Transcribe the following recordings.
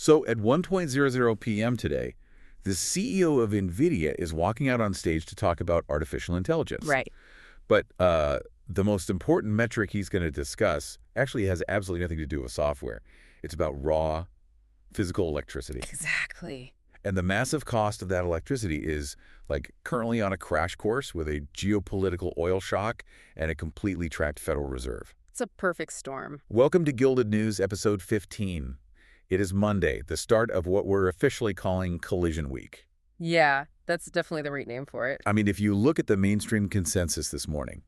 So at 1:00 p.m. today, the CEO of NVIDIA is walking out on stage to talk about artificial intelligence. Right. But the most important metric he's going to discuss actually has absolutely nothing to do with software. It's about raw physical electricity. Exactly. And the massive cost of that electricity is like currently on a crash course with a geopolitical oil shock and a completely trapped Federal Reserve. It's a perfect storm. Welcome to Gilded News, episode 15. It is Monday, the start of what we're officially calling Collision Week. Yeah, that's definitely the right name for it. I mean, if you look at the mainstream consensus this morning,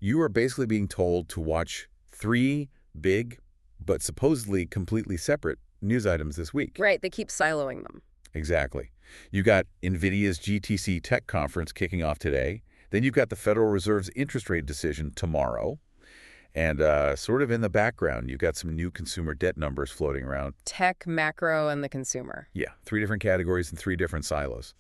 you are basically being told to watch 3 big, but supposedly completely separate news items this week. Right, they keep siloing them. Exactly. You got NVIDIA's GTC Tech Conference kicking off today. Then you've got the Federal Reserve's interest rate decision tomorrow. And sort of in the background, you've got some new consumer debt numbers floating around. Tech, macro, and the consumer. Yeah, 3 different categories and 3 different silos.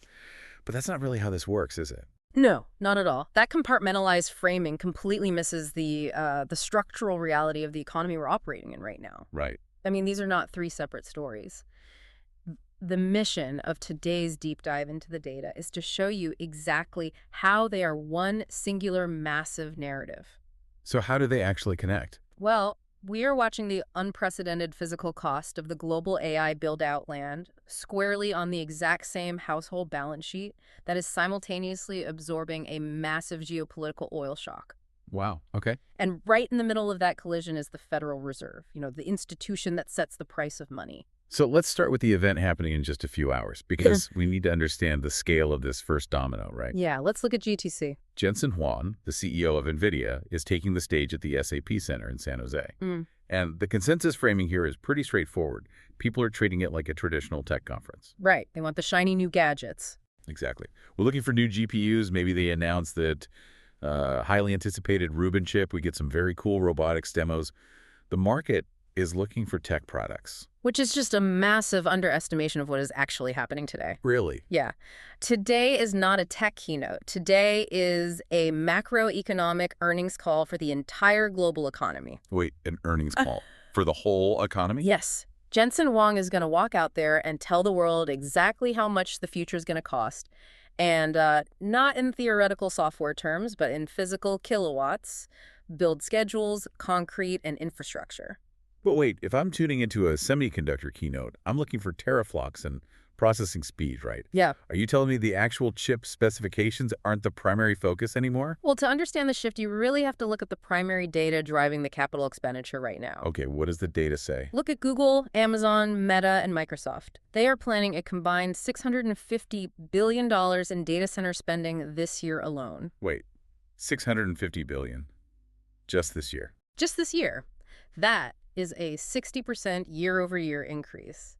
But that's not really how this works, is it? No, not at all. That compartmentalized framing completely misses the structural reality of the economy we're operating in right now. Right. I mean, these are not 3 separate stories. The mission of today's deep dive into the data is to show you exactly how they are one singular massive narrative. So how do they actually connect? Well, we are watching the unprecedented physical cost of the global AI build-out land squarely on the exact same household balance sheet that is simultaneously absorbing a massive geopolitical oil shock. Wow. Okay. And right in the middle of that collision is the Federal Reserve, the institution that sets the price of money. So let's start with the event happening in just a few hours, because we need to understand the scale of this first domino, right? Yeah, let's look at GTC. Jensen Huang, the CEO of NVIDIA, is taking the stage at the SAP Center in San Jose. And the consensus framing here is pretty straightforward. People are treating it like a traditional tech conference. Right. They want the shiny new gadgets. Exactly. We're looking for new GPUs. Maybe they announce that highly anticipated Rubin chip. We get some very cool robotics demos. The market is looking for tech products. Which is just a massive underestimation of what is actually happening today. Really? Yeah. Today is not a tech keynote. Today is a macroeconomic earnings call for the entire global economy. Wait, an earnings call for the whole economy? Yes. Jensen Huang is going to walk out there and tell the world exactly how much the future is going to cost. And not in theoretical software terms, but in physical kilowatts, build schedules, concrete, and infrastructure. But wait, if I'm tuning into a semiconductor keynote, I'm looking for teraflops and processing speed, right? Yeah. Are you telling me the actual chip specifications aren't the primary focus anymore? Well, to understand the shift, you really have to look at the primary data driving the capital expenditure right now. Okay, what does the data say? Look at Google, Amazon, Meta, and Microsoft. They are planning a combined $650 billion in data center spending this year alone. Wait, $650 billion just this year? Just this year. That is a 60% year-over-year increase.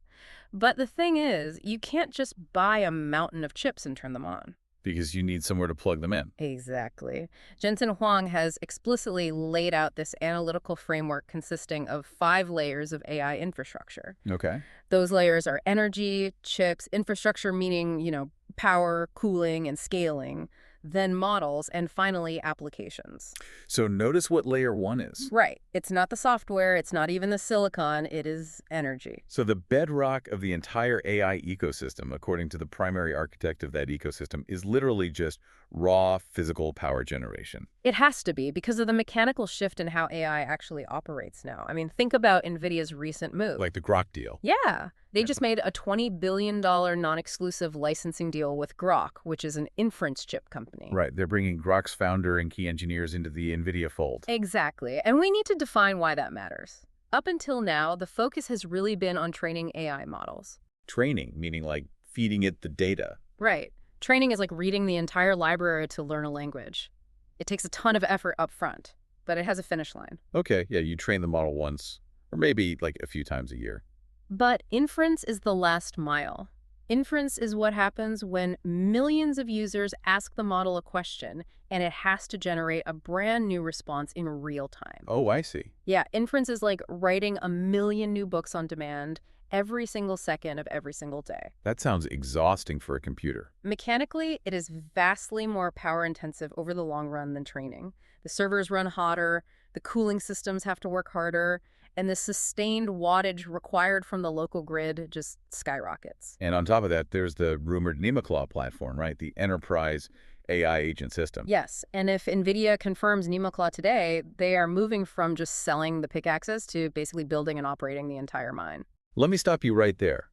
But the thing is, you can't just buy a mountain of chips and turn them on. Because you need somewhere to plug them in. Exactly. Jensen Huang has explicitly laid out this analytical framework consisting of 5 layers of AI infrastructure. Okay. Those layers are energy, chips, infrastructure meaning, power, cooling, and scaling, then models, and finally applications. So notice what layer 1 is. Right. It's not the software, it's not even the silicon, it is energy. So the bedrock of the entire AI ecosystem, according to the primary architect of that ecosystem, is literally just raw physical power generation. It has to be because of the mechanical shift in how AI actually operates now. I mean, think about NVIDIA's recent move. Like the Grok deal. Yeah. They just made a $20 billion non-exclusive licensing deal with Grok, which is an inference chip company. Right. They're bringing Grok's founder and key engineers into the NVIDIA fold. Exactly. And we need to define why that matters. Up until now, the focus has really been on training AI models. Training, meaning like feeding it the data. Right. Training is like reading the entire library to learn a language. It takes a ton of effort up front, but it has a finish line. Okay, yeah, you train the model once, or maybe like a few times a year. But inference is the last mile. Inference is what happens when millions of users ask the model a question and it has to generate a brand new response in real time. Oh, I see. Yeah, inference is like writing a million new books on demand every single second of every single day. That sounds exhausting for a computer. Mechanically, it is vastly more power intensive over the long run than training. The servers run hotter, the cooling systems have to work harder, and the sustained wattage required from the local grid just skyrockets. And on top of that, there's the rumored Nemaclaw platform, right? The enterprise AI agent system. Yes, and if NVIDIA confirms Nemaclaw today, they are moving from just selling the pickaxes to basically building and operating the entire mine. Let me stop you right there.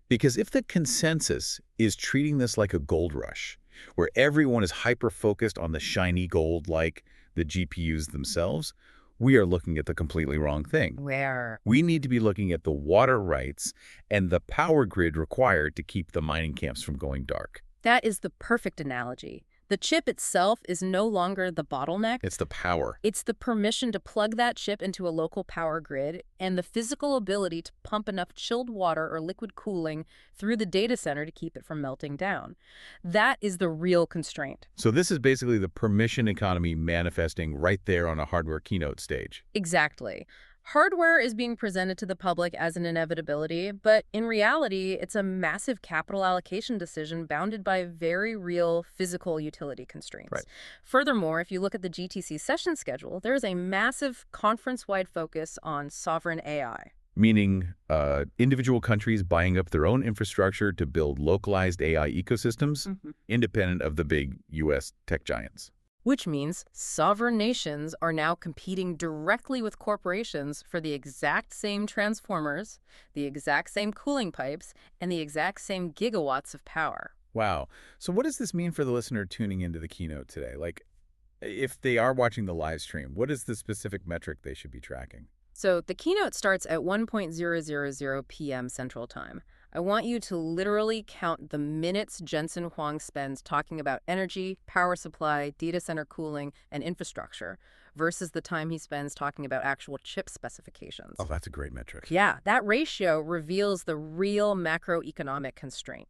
Because if the consensus is treating this like a gold rush, where everyone is hyper-focused on the shiny gold like the GPUs themselves, we are looking at the completely wrong thing. Where? We need to be looking at the water rights and the power grid required to keep the mining camps from going dark. That is the perfect analogy. The chip itself is no longer the bottleneck. It's the power. It's the permission to plug that chip into a local power grid and the physical ability to pump enough chilled water or liquid cooling through the data center to keep it from melting down. That is the real constraint. So this is basically the permission economy manifesting right there on a hardware keynote stage. Exactly. Hardware is being presented to the public as an inevitability, but in reality, it's a massive capital allocation decision bounded by very real physical utility constraints. Right. Furthermore, if you look at the GTC session schedule, there is a massive conference-wide focus on sovereign AI. Meaning individual countries buying up their own infrastructure to build localized AI ecosystems independent of the big U.S. tech giants. Which means sovereign nations are now competing directly with corporations for the exact same transformers, the exact same cooling pipes, and the exact same gigawatts of power. Wow. So what does this mean for the listener tuning into the keynote today? Like, if they are watching the live stream, what is the specific metric they should be tracking? So the keynote starts at 1:000 p.m. Central Time. I want you to literally count the minutes Jensen Huang spends talking about energy, power supply, data center cooling, and infrastructure versus the time he spends talking about actual chip specifications. Oh, that's a great metric. Yeah, that ratio reveals the real macroeconomic constraint.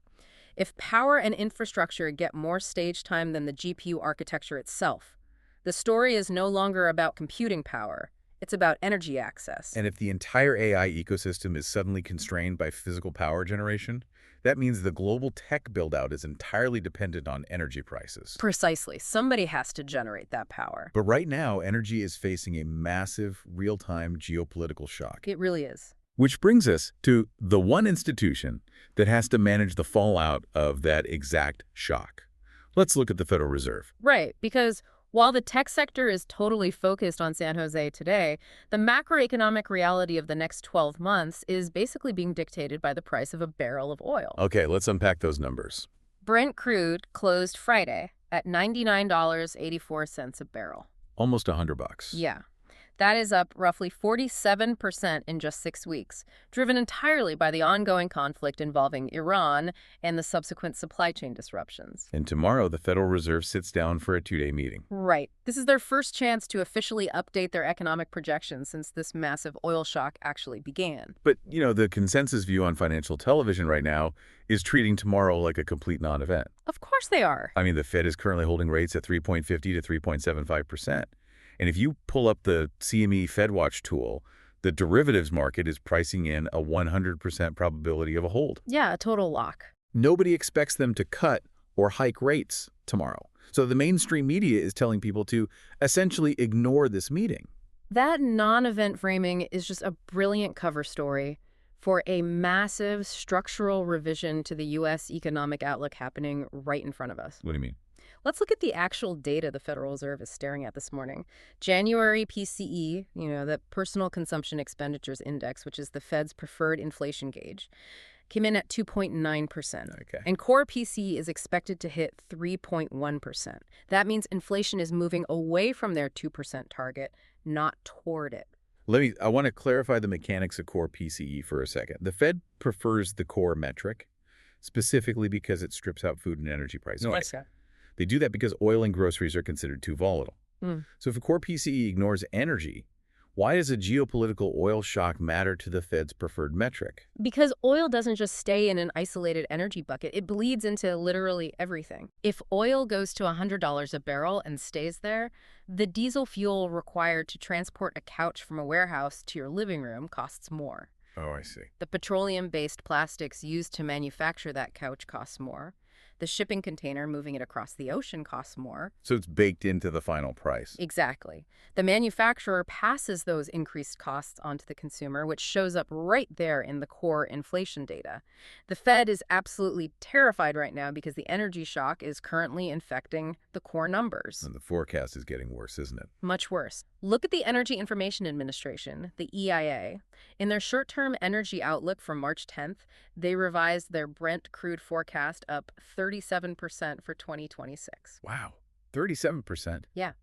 If power and infrastructure get more stage time than the GPU architecture itself, the story is no longer about computing power. It's about energy access. And if the entire AI ecosystem is suddenly constrained by physical power generation, that means the global tech build-out is entirely dependent on energy prices. Precisely. Somebody has to generate that power. But right now, energy is facing a massive, real-time geopolitical shock. It really is. Which brings us to the one institution that has to manage the fallout of that exact shock. Let's look at the Federal Reserve. Right, because while the tech sector is totally focused on San Jose today, the macroeconomic reality of the next 12 months is basically being dictated by the price of a barrel of oil. Okay, let's unpack those numbers. Brent crude closed Friday at $99.84 a barrel. Almost $100. Yeah. That is up roughly 47% in just 6 weeks, driven entirely by the ongoing conflict involving Iran and the subsequent supply chain disruptions. And tomorrow, the Federal Reserve sits down for a 2-day meeting. Right. This is their first chance to officially update their economic projections since this massive oil shock actually began. But, the consensus view on financial television right now is treating tomorrow like a complete non-event. Of course they are. I mean, the Fed is currently holding rates at 3.50 to 3.75%. And if you pull up the CME FedWatch tool, the derivatives market is pricing in a 100% probability of a hold. Yeah, a total lock. Nobody expects them to cut or hike rates tomorrow. So the mainstream media is telling people to essentially ignore this meeting. That non-event framing is just a brilliant cover story for a massive structural revision to the U.S. economic outlook happening right in front of us. What do you mean? Let's look at the actual data the Federal Reserve is staring at this morning. January PCE, the Personal Consumption Expenditures Index, which is the Fed's preferred inflation gauge, came in at 2.9%. Okay. And core PCE is expected to hit 3.1%. That means inflation is moving away from their 2% target, not toward it. I want to clarify the mechanics of core PCE for a second. The Fed prefers the core metric specifically because it strips out food and energy price noise. Okay. They do that because oil and groceries are considered too volatile. So if a core PCE ignores energy, why does a geopolitical oil shock matter to the Fed's preferred metric? Because oil doesn't just stay in an isolated energy bucket. It bleeds into literally everything. If oil goes to $100 a barrel and stays there, the diesel fuel required to transport a couch from a warehouse to your living room costs more. Oh, I see. The petroleum-based plastics used to manufacture that couch costs more. The shipping container moving it across the ocean costs more. So it's baked into the final price. Exactly. The manufacturer passes those increased costs onto the consumer, which shows up right there in the core inflation data. The Fed is absolutely terrified right now because the energy shock is currently infecting the core numbers. And the forecast is getting worse, isn't it? Much worse. Look at the Energy Information Administration, the EIA. In their short-term energy outlook from March 10th, they revised their Brent crude forecast up 37% for 2026. Wow. 37%. Yeah.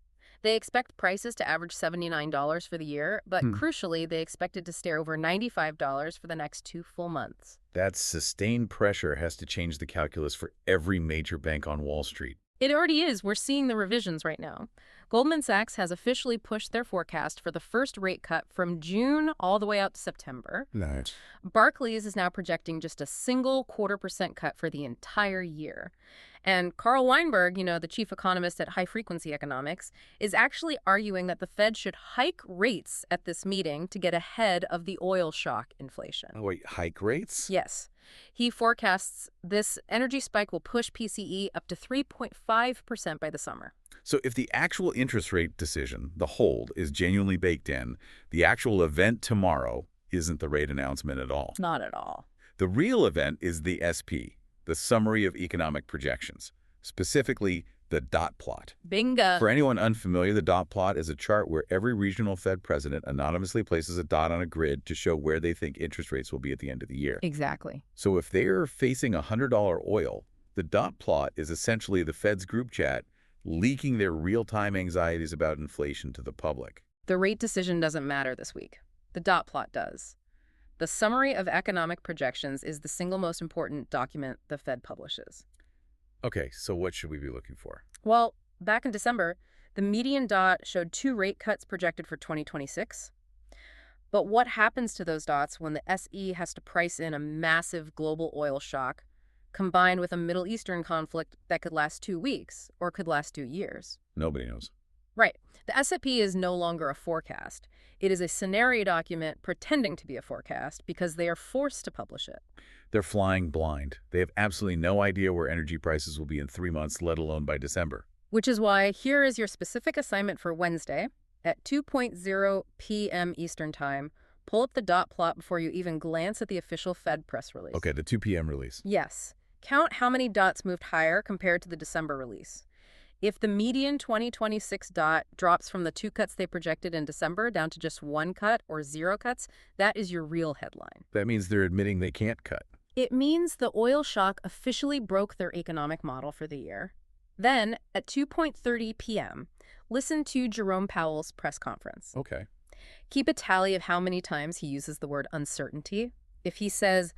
They expect prices to average $79 for the year, but Hmm. crucially, they expect it to stay over $95 for the next 2 full months. That sustained pressure has to change the calculus for every major bank on Wall Street. It already is. We're seeing the revisions right now. Goldman Sachs has officially pushed their forecast for the first rate cut from June all the way out to September. Nice. Barclays is now projecting just a single 0.25% cut for the entire year. And Carl Weinberg, the chief economist at High Frequency Economics, is actually arguing that the Fed should hike rates at this meeting to get ahead of the oil shock inflation. Oh, wait, hike rates? Yes. He forecasts this energy spike will push PCE up to 3.5% by the summer. So if the actual interest rate decision, the hold, is genuinely baked in, the actual event tomorrow isn't the rate announcement at all. Not at all. The real event is the SP, the Summary of Economic Projections, specifically the dot plot. Bingo. For anyone unfamiliar, the dot plot is a chart where every regional Fed president anonymously places a dot on a grid to show where they think interest rates will be at the end of the year. Exactly. So if they're facing $100 oil, the dot plot is essentially the Fed's group chat leaking their real-time anxieties about inflation to the public. The rate decision doesn't matter this week. The dot plot does. The Summary of Economic Projections is the single most important document the Fed publishes. Okay, so what should we be looking for? Well, back in December, the median dot showed 2 rate cuts projected for 2026. But what happens to those dots when the SE has to price in a massive global oil shock combined with a Middle Eastern conflict that could last 2 weeks or could last 2 years? Nobody knows. Right. The S&P is no longer a forecast. It is a scenario document pretending to be a forecast because they are forced to publish it. They're flying blind. They have absolutely no idea where energy prices will be in 3 months, let alone by December. Which is why here is your specific assignment for Wednesday at 2:00 p.m. Eastern Time. Pull up the dot plot before you even glance at the official Fed press release. Okay, the 2 p.m. release. Yes. Count how many dots moved higher compared to the December release. If the median 2026 dot drops from the 2 cuts they projected in December down to just 1 cut or 0 cuts, that is your real headline. That means they're admitting they can't cut. It means the oil shock officially broke their economic model for the year. Then, at 2:30 p.m., listen to Jerome Powell's press conference. Okay. Keep a tally of how many times he uses the word uncertainty. If he says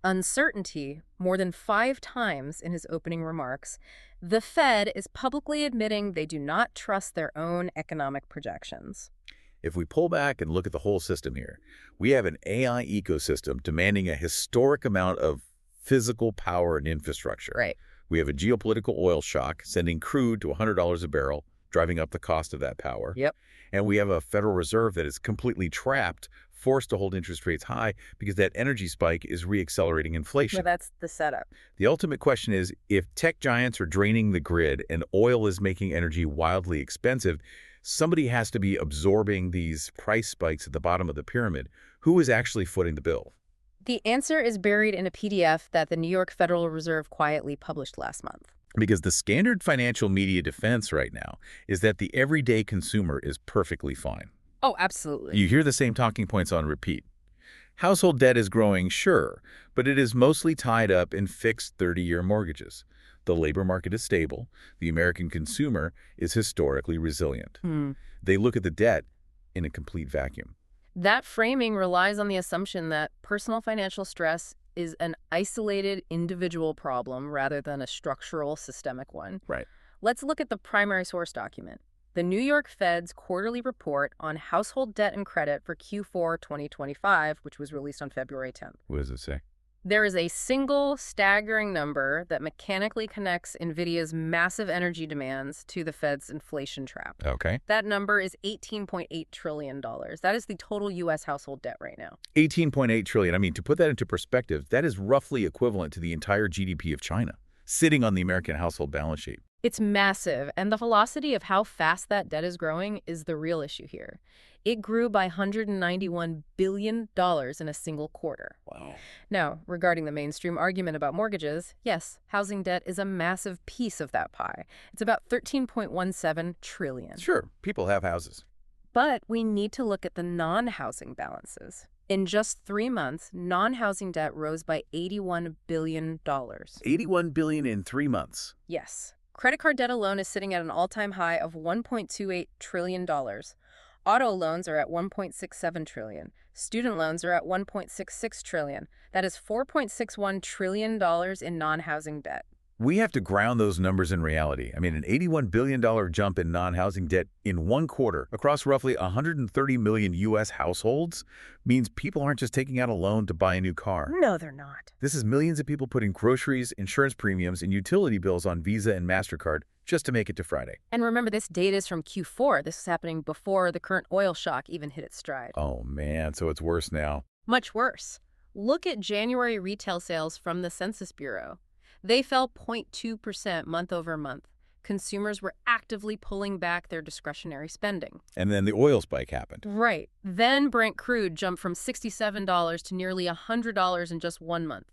uncertainty more than 5 times in his opening remarks, the Fed is publicly admitting they do not trust their own economic projections. If we pull back and look at the whole system here, we have an AI ecosystem demanding a historic amount of physical power and infrastructure. Right. We have a geopolitical oil shock sending crude to $100 a barrel, driving up the cost of that power. Yep. And we have a Federal Reserve that is completely trapped, forced to hold interest rates high because that energy spike is reaccelerating inflation. Well, that's the setup. The ultimate question is, if tech giants are draining the grid and oil is making energy wildly expensive, somebody has to be absorbing these price spikes at the bottom of the pyramid. Who is actually footing the bill? The answer is buried in a PDF that the New York Federal Reserve quietly published last month. Because the standard financial media defense right now is that the everyday consumer is perfectly fine. Oh, absolutely. You hear the same talking points on repeat. Household debt is growing, sure, but it is mostly tied up in fixed 30-year mortgages. The labor market is stable. The American consumer is historically resilient. They look at the debt in a complete vacuum. That framing relies on the assumption that personal financial stress is an isolated individual problem rather than a structural systemic one. Right. Let's look at the primary source document, the New York Fed's quarterly report on household debt and credit for Q4 2025, which was released on February 10th. What does it say? There is a single staggering number that mechanically connects NVIDIA's massive energy demands to the Fed's inflation trap. Okay. That number is $18.8 trillion. That is the total U.S. household debt right now. $18.8 trillion. I mean, to put that into perspective, that is roughly equivalent to the entire GDP of China. sitting on the American household balance sheet. It's massive, and the velocity of how fast that debt is growing is the real issue here. It grew by $191 billion in a single quarter. Wow. Now, regarding the mainstream argument about mortgages, yes, housing debt is a massive piece of that pie. It's about $13.17 trillion. Sure, people have houses. But we need to look at the non-housing balances. In just 3 months, non-housing debt rose by $81 billion. $81 billion in 3 months. Yes. Credit card debt alone is sitting at an all-time high of $1.28 trillion. Auto loans are at $1.67 trillion. Student loans are at $1.66 trillion. That is $4.61 trillion in non-housing debt. We have to ground those numbers in reality. I mean, an $81 billion jump in non-housing debt in 1 quarter across roughly 130 million U.S. households means people aren't just taking out a loan to buy a new car. No, they're not. This is millions of people putting groceries, insurance premiums, and utility bills on Visa and MasterCard just to make it to Friday. And remember, this data is from Q4. This is happening before the current oil shock even hit its stride. Oh, man, so it's worse now. Much worse. Look at January retail sales from the Census Bureau. They fell 0.2% month over month. Consumers were actively pulling back their discretionary spending. And then the oil spike happened. Right. Then Brent crude jumped from $67 to nearly $100 in just 1 month.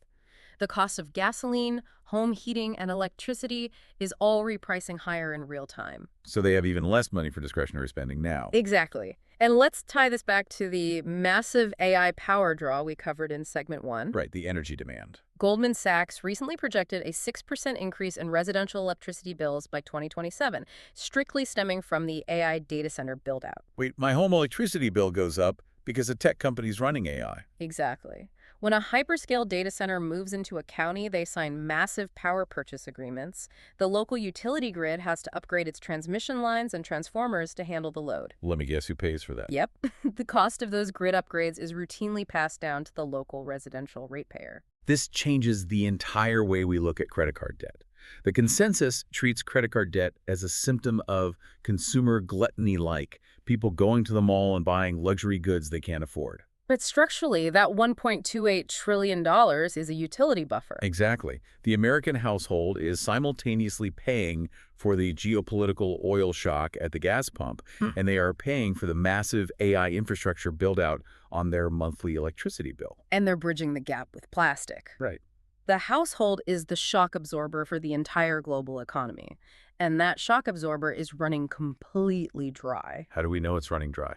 The cost of gasoline, home heating, and electricity is all repricing higher in real time. So they have even less money for discretionary spending now. Exactly. And let's tie this back to the massive AI power draw we covered in segment 1. Right, the energy demand. Goldman Sachs recently projected a 6% increase in residential electricity bills by 2027, strictly stemming from the AI data center build-out. Wait, my home electricity bill goes up because a tech company's running AI. Exactly. When a hyperscale data center moves into a county, they sign massive power purchase agreements. The local utility grid has to upgrade its transmission lines and transformers to handle the load. Let me guess who pays for that. Yep. The cost of those grid upgrades is routinely passed down to the local residential ratepayer. This changes the entire way we look at credit card debt. The consensus treats credit card debt as a symptom of consumer gluttony-like, people going to the mall and buying luxury goods they can't afford. But structurally, that $1.28 trillion is a utility buffer. Exactly. The American household is simultaneously paying for the geopolitical oil shock at the gas pump, and they are paying for the massive AI infrastructure build-out on their monthly electricity bill. And they're bridging the gap with plastic. Right. The household is the shock absorber for the entire global economy. And that shock absorber is running completely dry. How do we know it's running dry?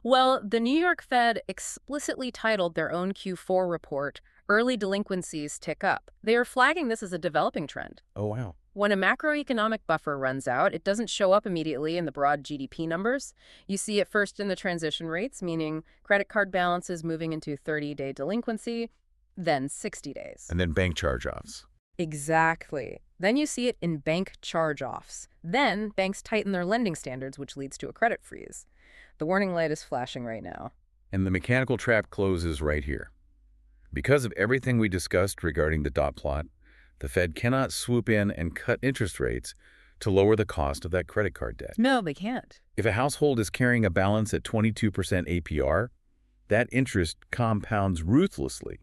Well, the New York Fed explicitly titled their own Q4 report, "Early Delinquencies Tick Up." They are flagging this as a developing trend. Oh, wow. When a macroeconomic buffer runs out, it doesn't show up immediately in the broad GDP numbers. You see it first in the transition rates, meaning credit card balances moving into 30-day delinquency, then 60 days. And then bank charge-offs. Exactly. Then you see it in bank charge-offs. Then banks tighten their lending standards, which leads to a credit freeze. The warning light is flashing right now. And the mechanical trap closes right here. Because of everything we discussed regarding the dot plot, the Fed cannot swoop in and cut interest rates to lower the cost of that credit card debt. No, they can't. If a household is carrying a balance at 22% APR, that interest compounds ruthlessly.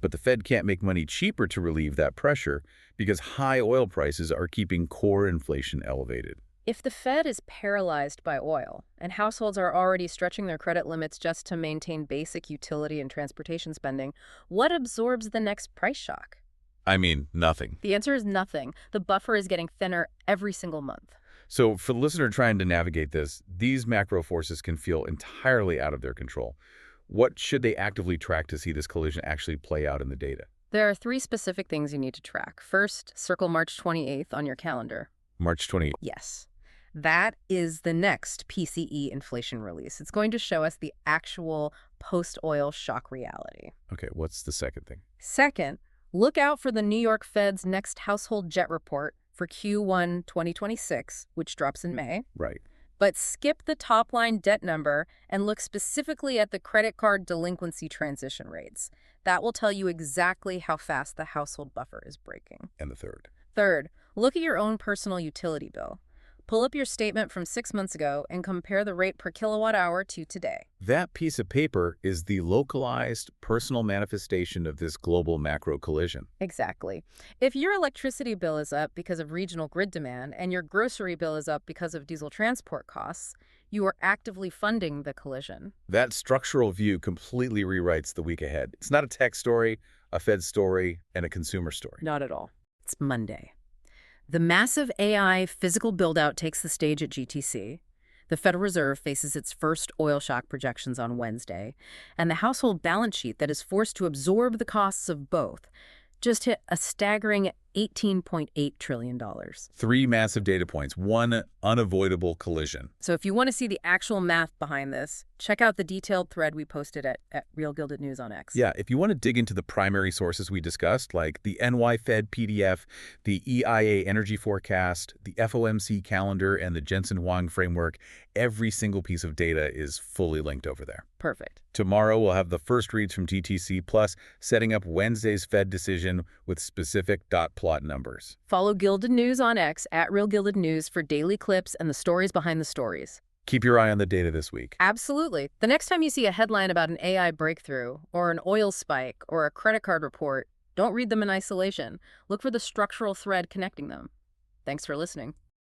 But the Fed can't make money cheaper to relieve that pressure because high oil prices are keeping core inflation elevated. If the Fed is paralyzed by oil, and households are already stretching their credit limits just to maintain basic utility and transportation spending, what absorbs the next price shock? I mean, nothing. The answer is nothing. The buffer is getting thinner every single month. So for the listener trying to navigate this, these macro forces can feel entirely out of their control. What should they actively track to see this collision actually play out in the data? There are 3 specific things you need to track. First, circle March 28th on your calendar. March 28th. Yes. That is the next PCE inflation release. It's going to show us the actual post-oil shock reality. Okay, what's the second thing? Second, look out for the New York Fed's next household jet report for Q1 2026, which drops in May. Right. But skip the top-line debt number and look specifically at the credit card delinquency transition rates. That will tell you exactly how fast the household buffer is breaking. And the third. Third, look at your own personal utility bill. Pull up your statement from 6 months ago and compare the rate per kilowatt hour to today. That piece of paper is the localized, personal manifestation of this global macro collision. Exactly. If your electricity bill is up because of regional grid demand and your grocery bill is up because of diesel transport costs, you are actively funding the collision. That structural view completely rewrites the week ahead. It's not a tech story, a Fed story, and a consumer story. Not at all. It's Monday. The massive AI physical build-out takes the stage at GTC. The Federal Reserve faces its first oil shock projections on Wednesday, and the household balance sheet that is forced to absorb the costs of both just hit a staggering $18.8 trillion. Three massive data points, one unavoidable collision. So if you want to see the actual math behind this, check out the detailed thread we posted at Real Gilded News on X. Yeah, if you want to dig into the primary sources we discussed, like the NY Fed PDF, the EIA energy forecast, the FOMC calendar, and the Jensen Huang framework, every single piece of data is fully linked over there. Perfect. Tomorrow, we'll have the first reads from GTC, plus setting up Wednesday's Fed decision with specific dot plot numbers. Follow Gilded News on X at Real Gilded News for daily clips and the stories behind the stories. Keep your eye on the data this week. Absolutely. The next time you see a headline about an AI breakthrough, or an oil spike, or a credit card report, don't read them in isolation. Look for the structural thread connecting them. Thanks for listening.